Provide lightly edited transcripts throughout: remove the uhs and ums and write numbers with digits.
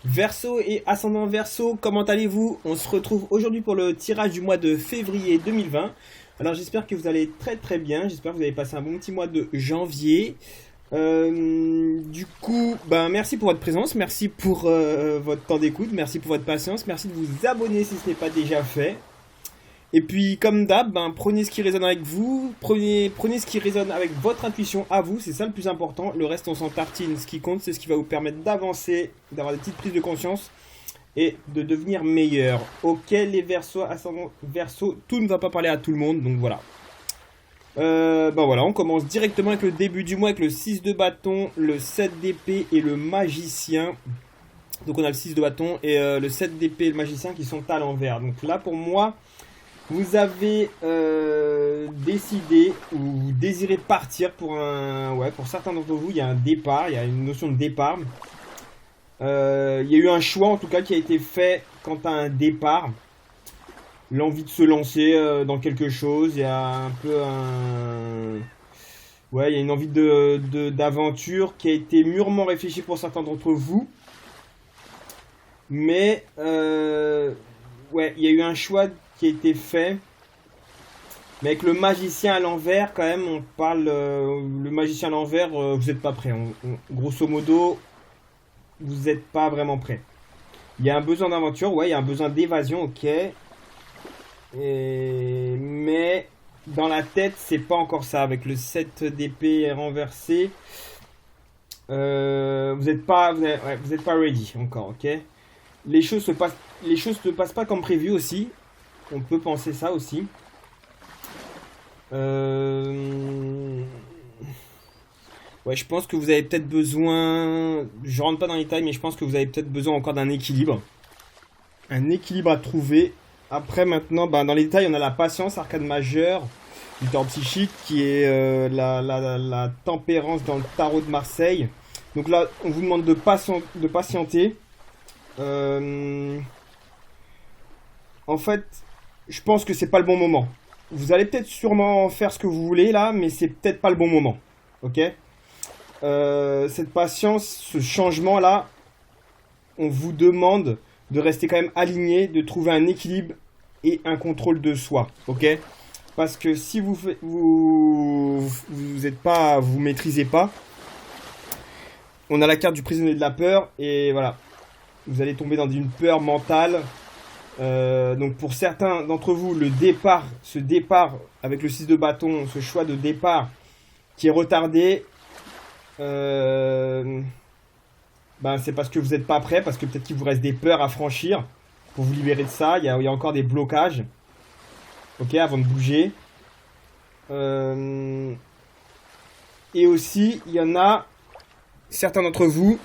Verseau et ascendant Verseau, comment allez-vous? On se retrouve aujourd'hui pour le tirage du mois de février 2020. Alors j'espère que vous allez très très bien, j'espère que vous avez passé un bon petit mois de janvier. Du coup, merci pour votre présence, merci pour votre temps d'écoute, merci pour votre patience, merci de vous abonner si ce n'est pas déjà fait. Et puis, comme d'hab, prenez ce qui résonne avec vous, prenez ce qui résonne avec votre intuition à vous, c'est ça le plus important. Le reste, on s'en tartine. Ce qui compte, c'est ce qui va vous permettre d'avancer, d'avoir des petites prises de conscience et de devenir meilleur. Ok, les Verseaux, ascendant Verseau, tout ne va pas parler à tout le monde, donc voilà. Voilà, on commence directement avec le début du mois avec le 6 de bâton, le 7 d'épée et le magicien. Donc on a le 6 de bâton et le 7 d'épée et le magicien qui sont à l'envers. Donc là, pour moi, vous avez décidé ou vous désirez partir pour un... Ouais, pour certains d'entre vous, il y a un départ, il y a une notion de départ. Il y a eu un choix en tout cas qui a été fait quant à un départ. L'envie de se lancer dans quelque chose, il y a un peu un... Ouais, il y a une envie d'aventure qui a été mûrement réfléchie pour certains d'entre vous. Mais, ouais, il y a eu un choix qui a été fait. Mais avec le magicien à l'envers, quand même, on parle. Le magicien à l'envers, vous n'êtes pas prêt. Grosso modo, vous n'êtes pas vraiment prêt. Il y a un besoin d'aventure, ouais, il y a un besoin d'évasion, ok. Mais dans la tête, c'est pas encore ça. Avec le 7 d'épée renversé, vous n'êtes pas, vous êtes pas ready encore, ok. Les choses ne passent pas comme prévu aussi. On peut penser ça aussi. Ouais, je pense que vous avez peut-être besoin. Je rentre pas dans les détails, mais je pense que vous avez peut-être besoin encore d'un équilibre. Un équilibre à trouver. Après, maintenant, dans les détails, on a la patience, arcane majeure, du temps psychique, qui est la tempérance dans le tarot de Marseille. Donc là, on vous demande de patienter. En fait, je pense que c'est pas le bon moment. Vous allez peut-être sûrement faire ce que vous voulez là, mais c'est peut-être pas le bon moment. Ok. Cette patience, ce changement là, on vous demande de rester quand même aligné, de trouver un équilibre et un contrôle de soi. Ok. Parce que si vous êtes pas, vous maîtrisez pas, on a la carte du prisonnier de la peur et voilà, vous allez tomber dans une peur mentale. Donc pour certains d'entre vous, ce départ avec le 6 de bâton, ce choix de départ qui est retardé, c'est parce que vous n'êtes pas prêt, parce que peut-être qu'il vous reste des peurs à franchir pour vous libérer de ça. Il y a encore des blocages, ok, avant de bouger. Et aussi, il y en a certains d'entre vous.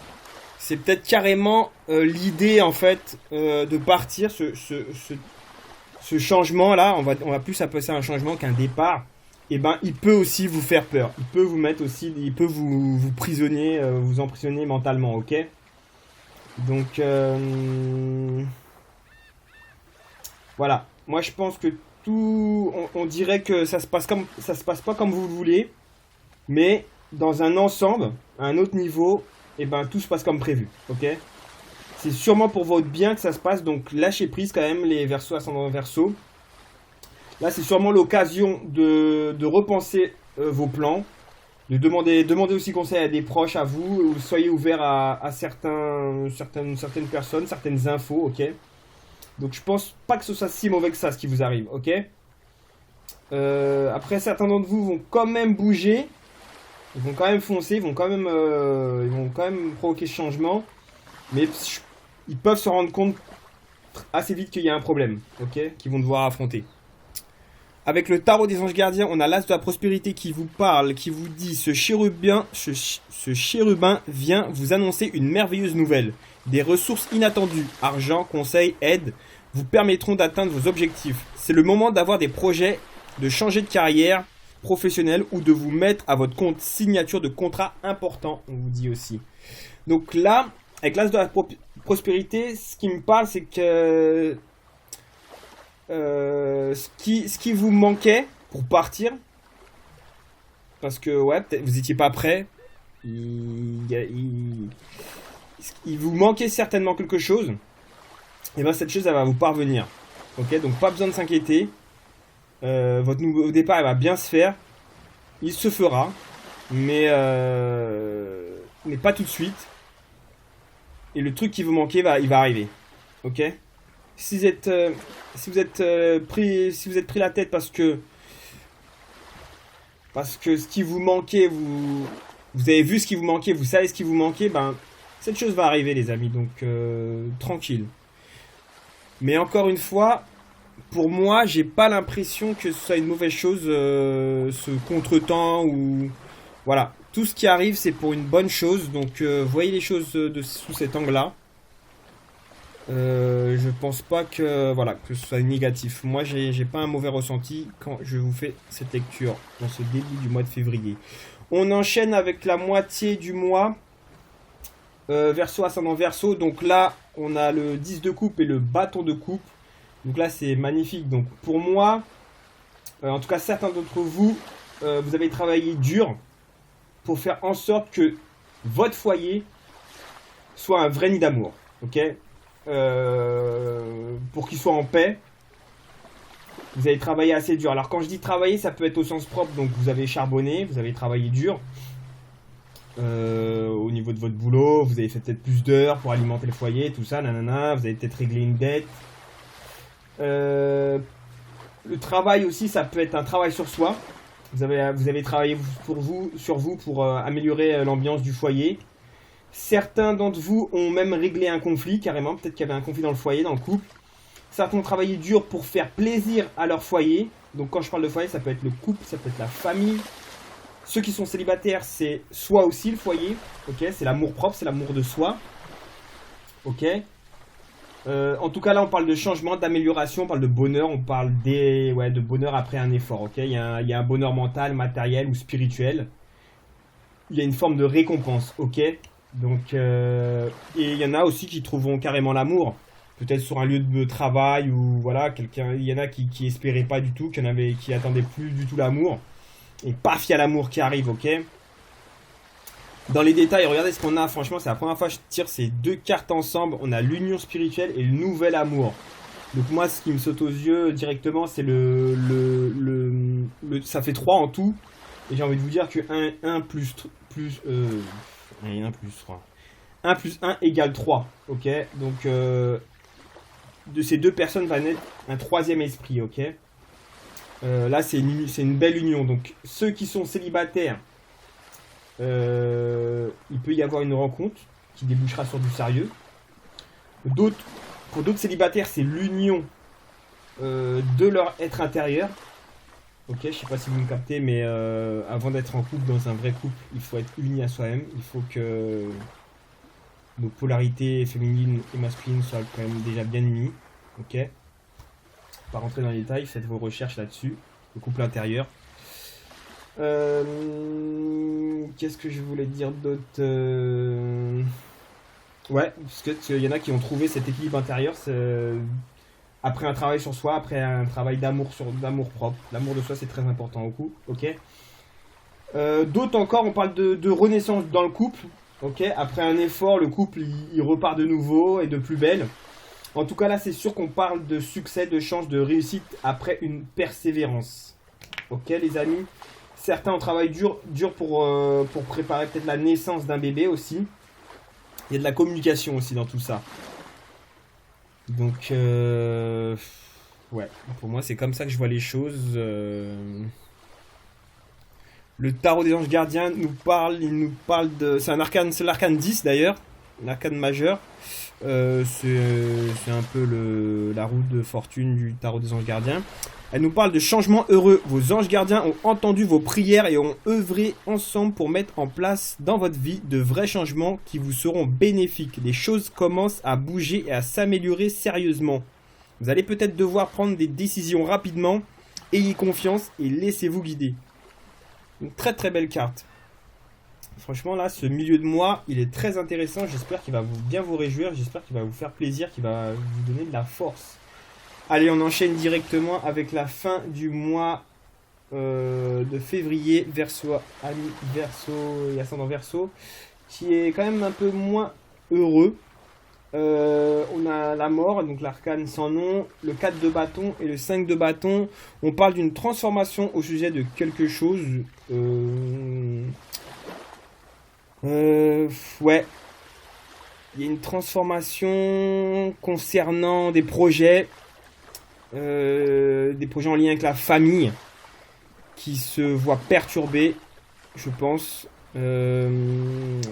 C'est peut-être carrément l'idée en fait de partir, ce changement là, on va plus appeler ça un changement qu'un départ. Et il peut aussi vous faire peur. Il peut vous mettre aussi, il peut vous prisonnier, vous emprisonner mentalement, ok. Donc voilà. Moi je pense que on dirait que ça se passe pas comme vous le voulez, mais dans un ensemble, à un autre niveau, tout se passe comme prévu, ok. C'est sûrement pour votre bien que ça se passe, donc lâchez prise quand même les Verseaux ascendant Verseau. Là, c'est sûrement l'occasion de repenser vos plans, de demander aussi conseil à des proches, à vous, ou soyez ouvert à certaines personnes, certaines infos, ok. Donc je pense pas que ce soit si mauvais que ça ce qui vous arrive, ok. Après, certains d'entre vous vont quand même bouger. Ils vont quand même foncer, ils vont quand même provoquer ce changement, mais ils peuvent se rendre compte assez vite qu'il y a un problème, ok, qu'ils vont devoir affronter. Avec le tarot des anges gardiens, on a l'as de la prospérité qui vous parle, qui vous dit ce chérubin vient vous annoncer une merveilleuse nouvelle. Des ressources inattendues, argent, conseils, aide, vous permettront d'atteindre vos objectifs. C'est le moment d'avoir des projets, de changer de carrière professionnel ou de vous mettre à votre compte signature de contrat important, on vous dit aussi. Donc là, avec l'as de la prospérité, ce qui me parle, c'est que ce qui vous manquait pour partir, parce que ouais, peut-être vous étiez pas prêt, il vous manquait certainement quelque chose, et bien cette chose, elle va vous parvenir. Ok, donc pas besoin de s'inquiéter. Votre nouveau départ, il va bien se faire. Il se fera, mais pas tout de suite. Et le truc qui vous manquait, il va arriver. Ok. Si vous êtes, pris la tête parce que ce qui vous manquait, vous avez vu ce qui vous manquait, vous savez ce qui vous manquait, ben cette chose va arriver, les amis. Donc tranquille. Mais encore une fois, pour moi, j'ai pas l'impression que ce soit une mauvaise chose, ce contretemps ou voilà. Tout ce qui arrive, c'est pour une bonne chose. Donc voyez les choses sous cet angle-là. Je pense pas que que ce soit négatif. Moi, j'ai pas un mauvais ressenti quand je vous fais cette lecture dans ce début du mois de février. On enchaîne avec la moitié du mois. Verseau, ascendant Verseau. Donc là, on a le 10 de coupe et le bâton de coupe. Donc là, c'est magnifique. Donc pour moi, en tout cas certains d'entre vous, vous avez travaillé dur pour faire en sorte que votre foyer soit un vrai nid d'amour. Ok. Pour qu'il soit en paix, vous avez travaillé assez dur. Alors quand je dis travailler, ça peut être au sens propre. Donc vous avez charbonné, vous avez travaillé dur au niveau de votre boulot. Vous avez fait peut-être plus d'heures pour alimenter le foyer, tout ça, nanana. Vous avez peut-être réglé une dette. Le travail aussi, ça peut être un travail sur soi. Vous avez travaillé sur vous pour améliorer l'ambiance du foyer. Certains d'entre vous ont même réglé un conflit, carrément. Peut-être qu'il y avait un conflit dans le foyer, dans le couple. Certains ont travaillé dur pour faire plaisir à leur foyer. Donc quand je parle de foyer, ça peut être le couple, ça peut être la famille. Ceux qui sont célibataires, c'est soi aussi le foyer. Ok, c'est l'amour propre, c'est l'amour de soi. Ok. En tout cas, là, on parle de changement, d'amélioration, on parle de bonheur, on parle de bonheur après un effort. Ok, il y a un bonheur mental, matériel ou spirituel. Il y a une forme de récompense. Ok. Donc, et il y en a aussi qui trouveront carrément l'amour, peut-être sur un lieu de travail ou voilà, il y en a qui espéraient pas du tout, qui attendaient plus du tout l'amour, et paf, il y a l'amour qui arrive, ok. Dans les détails, regardez ce qu'on a, franchement, c'est la première fois que je tire ces deux cartes ensemble. On a l'union spirituelle et le nouvel amour. Donc moi, ce qui me saute aux yeux directement, c'est ça fait 3 en tout, et j'ai envie de vous dire que 1 plus 3. 1 plus 1 égale 3. Ok. Donc, de ces deux personnes va naître un troisième esprit. Ok. Là, c'est une belle union. Donc, ceux qui sont célibataires, il peut y avoir une rencontre qui débouchera sur du sérieux. Pour d'autres célibataires, c'est l'union de leur être intérieur. Ok, je sais pas si vous me captez, mais avant d'être en couple, dans un vrai couple, il faut être uni à soi-même. Il faut que nos polarités féminines et masculines soient quand même déjà bien unies. Ok. Pas rentrer dans les détails, faites vos recherches là-dessus. Le couple intérieur. Qu'est-ce que je voulais dire d'autre Ouais, parce qu'il y en a qui ont trouvé cet équilibre intérieur. Après un travail sur soi, après un travail d'amour propre. L'amour de soi, c'est très important au couple, ok. D'autres encore, on parle de renaissance dans le couple, ok. Après un effort, le couple, il repart de nouveau et de plus belle. En tout cas, là, c'est sûr qu'on parle de succès, de chance, de réussite après une persévérance. Ok, les amis. Certains ont travaillé dur pour préparer peut-être la naissance d'un bébé aussi. Il y a de la communication aussi dans tout ça. Donc, ouais, pour moi, c'est comme ça que je vois les choses. Le tarot des anges gardiens il nous parle de... C'est l'arcane 10 d'ailleurs, l'arcane majeur. C'est un peu la roue de fortune du tarot des anges gardiens. Elle nous parle de changements heureux. Vos anges gardiens ont entendu vos prières et ont œuvré ensemble pour mettre en place dans votre vie de vrais changements qui vous seront bénéfiques. Les choses commencent à bouger et à s'améliorer sérieusement. Vous allez peut-être devoir prendre des décisions rapidement. Ayez confiance et laissez-vous guider. Une très très belle carte. Franchement là, ce milieu de mois, il est très intéressant. J'espère qu'il va bien vous réjouir. J'espère qu'il va vous faire plaisir, qu'il va vous donner de la force. Allez, on enchaîne directement avec la fin du mois de février, Verseau, ami Verseau et ascendant Verseau, qui est quand même un peu moins heureux. On a la mort, donc l'arcane sans nom, le 4 de bâton et le 5 de bâton. On parle d'une transformation au sujet de quelque chose. Ouais. Il y a une transformation concernant des projets en lien avec la famille qui se voient perturbés, je pense. Vous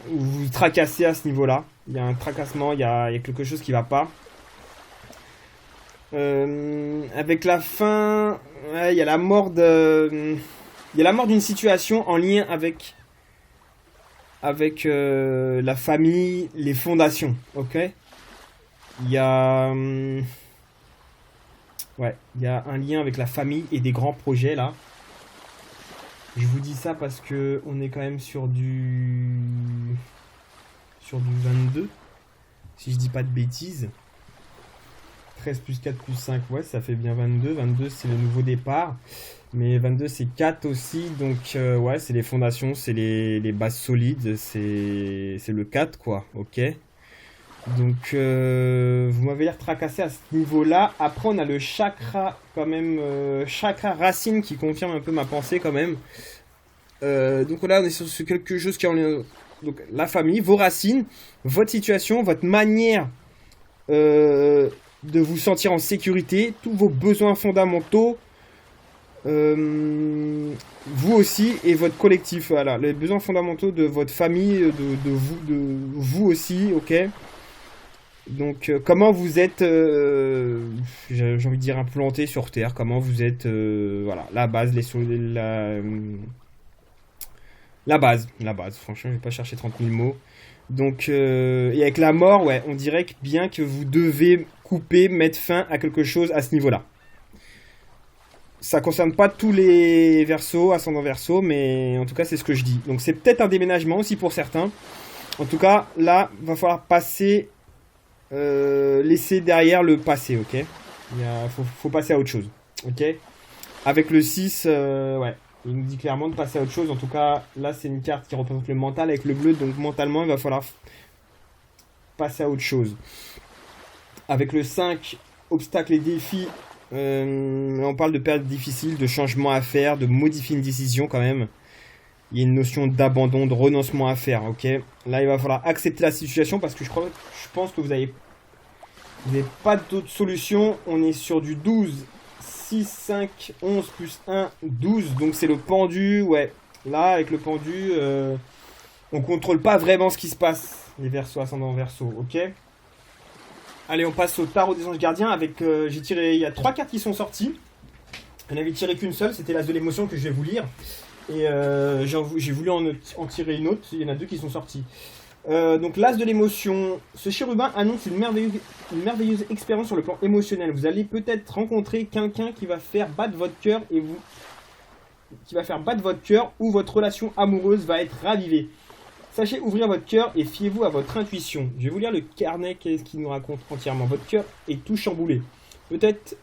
vous tracassez à ce niveau-là. Il y a un tracassement, il y a quelque chose qui va pas. Avec la fin, ouais, il y a la mort d'une situation en lien avec la famille, les fondations, ok. Il y a ouais, il y a un lien avec la famille et des grands projets là. Je vous dis ça parce que on est quand même sur du 22, si je dis pas de bêtises. 13 plus 4 plus 5, ouais, ça fait bien 22. 22, c'est le nouveau départ. Mais 22, c'est 4 aussi. Donc, ouais, c'est les fondations, c'est les bases solides. C'est le 4, quoi. Ok. Donc, vous m'avez l'air tracassé à ce niveau-là. Après, on a le chakra, quand même. Chakra racine qui confirme un peu ma pensée, quand même. Donc là, on est sur quelque chose qui est en lien. Donc, la famille, vos racines, votre situation, votre manière de vous sentir en sécurité, tous vos besoins fondamentaux, vous aussi et votre collectif. Voilà, les besoins fondamentaux de votre famille, de vous aussi, ok. Donc, comment vous êtes, j'ai envie de dire, implanté sur Terre, comment vous êtes, voilà, la base, la base, franchement, je vais pas chercher 30 000 mots. Donc, et avec la mort, ouais, on dirait que bien que vous devez couper, mettre fin à quelque chose à ce niveau-là. Ça concerne pas tous les Verseaux, ascendant Verseau, mais en tout cas, c'est ce que je dis. Donc, c'est peut-être un déménagement aussi pour certains. En tout cas, là, va falloir passer, laisser derrière le passé, ok. Faut passer à autre chose, ok. Avec le 6, ouais. Il nous dit clairement de passer à autre chose. En tout cas, là, c'est une carte qui représente le mental avec le bleu. Donc, mentalement, il va falloir passer à autre chose. Avec le 5, obstacles et défis. On parle de période difficile, de changement à faire, de modifier une décision quand même. Il y a une notion d'abandon, de renoncement à faire, ok. Là, il va falloir accepter la situation parce que je pense que vous n'avez pas d'autre solution. On est sur du 12. 6, 5, 11 plus 1, 12. Donc c'est le pendu, ouais. Là, avec le pendu, on contrôle pas vraiment ce qui se passe. Les Verseaux, ascendant Verseau, ok. Allez, on passe au tarot des anges gardiens. Avec, j'ai tiré, il y a 3 cartes qui sont sorties. On n'avait tiré qu'une seule, c'était l'as de l'émotion que je vais vous lire. Et j'ai voulu en tirer une autre. Il y en a 2 qui sont sorties. Donc l'as de l'émotion, ce chérubin annonce une merveilleuse expérience sur le plan émotionnel. Vous allez peut-être rencontrer quelqu'un qui va faire battre votre cœur ou votre relation amoureuse va être ravivée. Sachez ouvrir votre cœur et fiez-vous à votre intuition. Je vais vous lire le carnet, qu'est-ce qu'il nous raconte entièrement. Votre cœur est tout chamboulé. Peut-être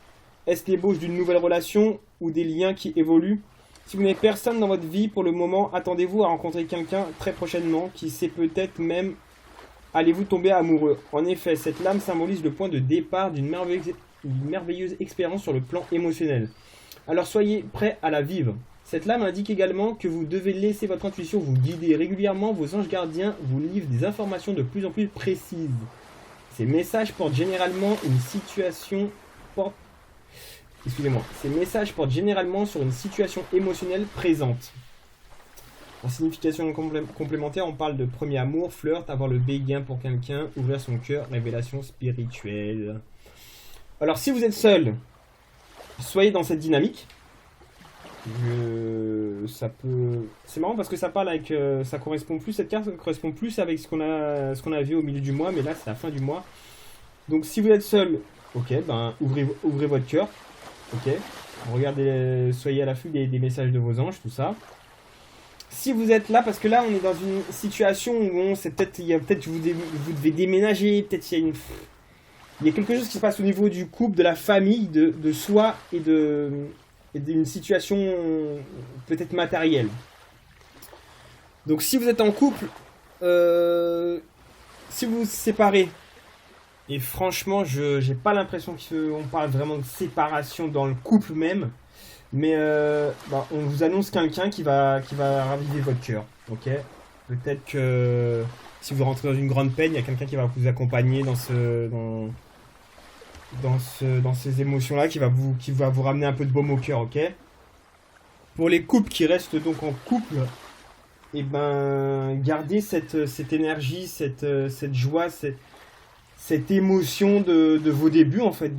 est-ce l'ébauche d'une nouvelle relation ou des liens qui évoluent. Si vous n'avez personne dans votre vie pour le moment, attendez-vous à rencontrer quelqu'un très prochainement qui sait peut-être même allez-vous tomber amoureux. En effet, cette lame symbolise le point de départ d'une merveilleuse expérience sur le plan émotionnel. Alors soyez prêts à la vivre. Cette lame indique également que vous devez laisser votre intuition vous guider régulièrement. Vos anges gardiens vous livrent des informations de plus en plus précises. Ces messages portent généralement sur une situation émotionnelle présente. En signification complémentaire, on parle de premier amour, flirt, avoir le béguin pour quelqu'un, ouvrir son cœur, révélation spirituelle. Alors si vous êtes seul, soyez dans cette dynamique. C'est marrant parce que ça parle avec, ça correspond plus, cette carte correspond plus avec ce qu'on a vu au milieu du mois, mais là c'est la fin du mois. Donc si vous êtes seul, ok, ben ouvrez votre cœur, ok. Regardez, soyez à l'affût des messages de vos anges, tout ça. Si vous êtes là, parce que là on est dans une situation où peut-être vous devez déménager, peut-être il y a quelque chose qui se passe au niveau du couple, de la famille, de soi et d'une situation peut-être matérielle. Donc si vous êtes en couple, si vous vous séparez, et franchement, je j'ai pas l'impression qu'on parle vraiment de séparation dans le couple même, mais on vous annonce quelqu'un qui va raviver votre cœur, ok? Peut-être que si vous rentrez dans une grande peine, il y a quelqu'un qui va vous accompagner dans ces émotions-là, qui va vous ramener un peu de baume au cœur, ok? Pour les couples qui restent donc en couple, et ben gardez cette énergie, cette joie, cette émotion de vos débuts en fait,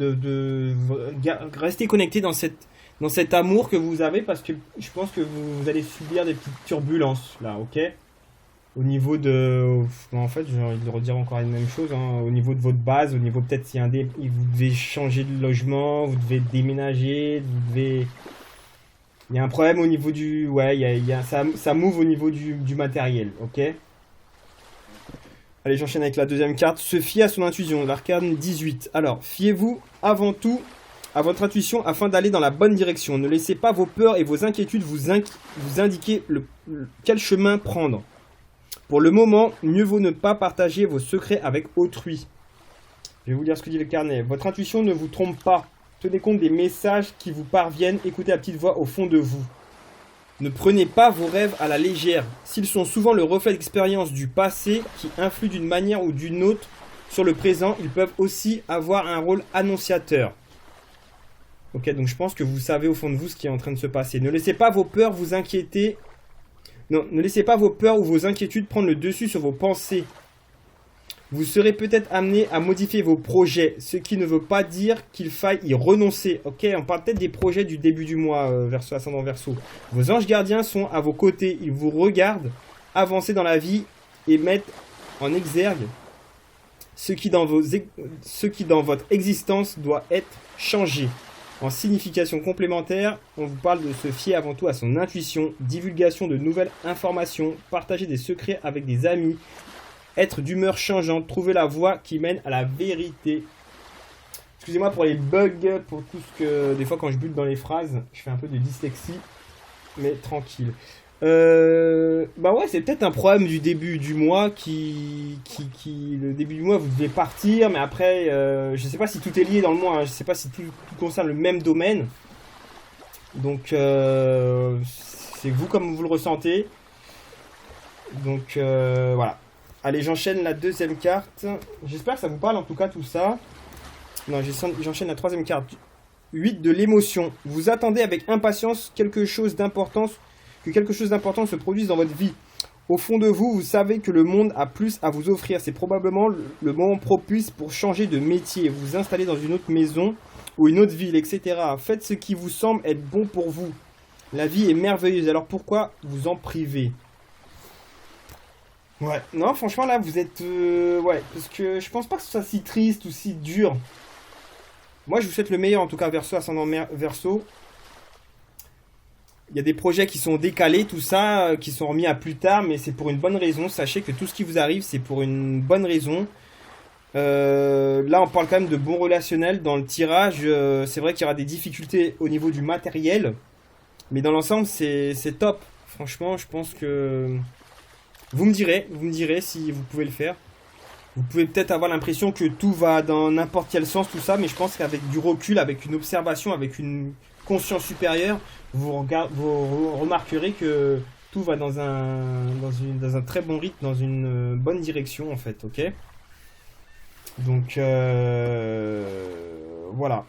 rester connecté dans cet amour que vous avez, parce que je pense que vous allez subir des petites turbulences là, ok? Au niveau de... En fait, j'ai envie de redire encore une même chose, hein, au niveau de votre base, au niveau peut-être s'il y a vous devez changer de logement, vous devez déménager, vous devez... Il y a un problème au niveau du... Ouais, ça move au niveau du matériel, ok? Allez, j'enchaîne avec la deuxième carte. Se fier à son intuition, l'arcane 18. Alors, fiez-vous avant tout à votre intuition afin d'aller dans la bonne direction. Ne laissez pas vos peurs et vos inquiétudes vous indiquer quel chemin prendre. Pour le moment, mieux vaut ne pas partager vos secrets avec autrui. Je vais vous lire ce que dit le carnet. Votre intuition ne vous trompe pas. Tenez compte des messages qui vous parviennent. Écoutez la petite voix au fond de vous. Ne prenez pas vos rêves à la légère. S'ils sont souvent le reflet d'expériences du passé qui influent d'une manière ou d'une autre sur le présent, ils peuvent aussi avoir un rôle annonciateur. Ok, donc je pense que vous savez au fond de vous ce qui est en train de se passer. Ne laissez pas vos peurs vous inquiéter. Non, ne laissez pas vos peurs ou vos inquiétudes prendre le dessus sur vos pensées. Vous serez peut-être amené à modifier vos projets, ce qui ne veut pas dire qu'il faille y renoncer. Ok, on parle peut-être des projets du début du mois, Verseau, ascendant Verseau. Vos anges gardiens sont à vos côtés, ils vous regardent avancer dans la vie et mettent en exergue ce qui dans votre existence doit être changé. En signification complémentaire, on vous parle de se fier avant tout à son intuition, divulgation de nouvelles informations, partager des secrets avec des amis, être d'humeur changeante, trouver la voie qui mène à la vérité. Excusez-moi pour les bugs, pour tout ce que... Des fois quand je bute dans les phrases, je fais un peu de dyslexie, mais tranquille. Bah ouais, c'est peut-être un problème du début du mois le début du mois vous devez partir, mais après je sais pas si tout est lié dans le mois, hein, je sais pas si tout concerne le même domaine, donc c'est vous comme vous le ressentez, donc voilà. Allez, j'enchaîne la deuxième carte, j'espère que ça vous parle en tout cas tout ça. Non, j'enchaîne la troisième carte. 8 de l'émotion. Vous attendez avec impatience que quelque chose d'important se produise dans votre vie. Au fond de vous, vous savez que le monde a plus à vous offrir. C'est probablement le moment propice pour changer de métier, vous installer dans une autre maison ou une autre ville, etc. Faites ce qui vous semble être bon pour vous. La vie est merveilleuse, alors pourquoi vous en priver? Ouais, non, franchement, là, vous êtes... ouais, parce que je pense pas que ce soit si triste ou si dur. Moi, je vous souhaite le meilleur, en tout cas, Verseau, ascendant Verseau. Il y a des projets qui sont décalés, tout ça, qui sont remis à plus tard, mais c'est pour une bonne raison. Sachez que tout ce qui vous arrive, c'est pour une bonne raison. Là, on parle quand même de bons relationnels dans le tirage. C'est vrai qu'il y aura des difficultés au niveau du matériel, mais dans l'ensemble, c'est top. Franchement, je pense que... Vous me direz si vous pouvez le faire. Vous pouvez peut-être avoir l'impression que tout va dans n'importe quel sens, tout ça, mais je pense qu'avec du recul, avec une observation, avec une conscience supérieure, vous remarquerez que tout va dans un très bon rythme, dans une bonne direction en fait, ok? Donc voilà.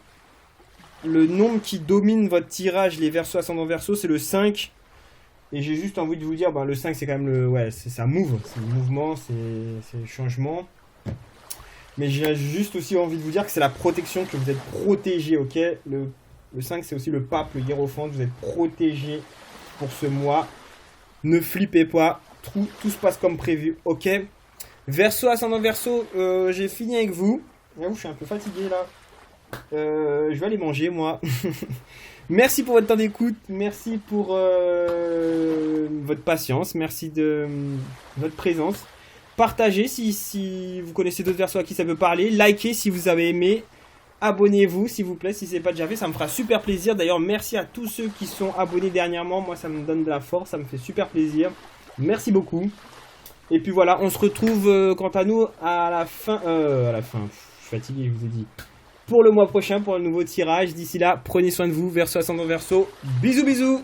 Le nombre qui domine votre tirage, les Verseaux ascendant Verseau, c'est le 5. Et j'ai juste envie de vous dire, ben, le 5 c'est quand même le... Ouais, c'est un move, c'est le mouvement, c'est le changement. Mais j'ai juste aussi envie de vous dire que c'est la protection, que vous êtes protégé, ok? Le 5 c'est aussi le pape, le hiérophante, vous êtes protégé pour ce mois. Ne flippez pas, tout se passe comme prévu, ok? Verseau, ascendant Verseau, j'ai fini avec vous. J'avoue, je suis un peu fatigué là. Je vais aller manger moi. Merci pour votre temps d'écoute, merci pour votre patience, merci de votre présence. Partagez si vous connaissez d'autres Verseaux à qui ça peut parler. Likez si vous avez aimé. Abonnez-vous s'il vous plaît si ce n'est pas déjà fait, ça me fera super plaisir. D'ailleurs, merci à tous ceux qui sont abonnés dernièrement. Moi, ça me donne de la force, ça me fait super plaisir. Merci beaucoup. Et puis voilà, on se retrouve quant à nous à la fin. Je suis fatigué, je vous ai dit. Pour le mois prochain, pour un nouveau tirage. D'ici là, prenez soin de vous. Verso ascendant verso. Bisous bisous.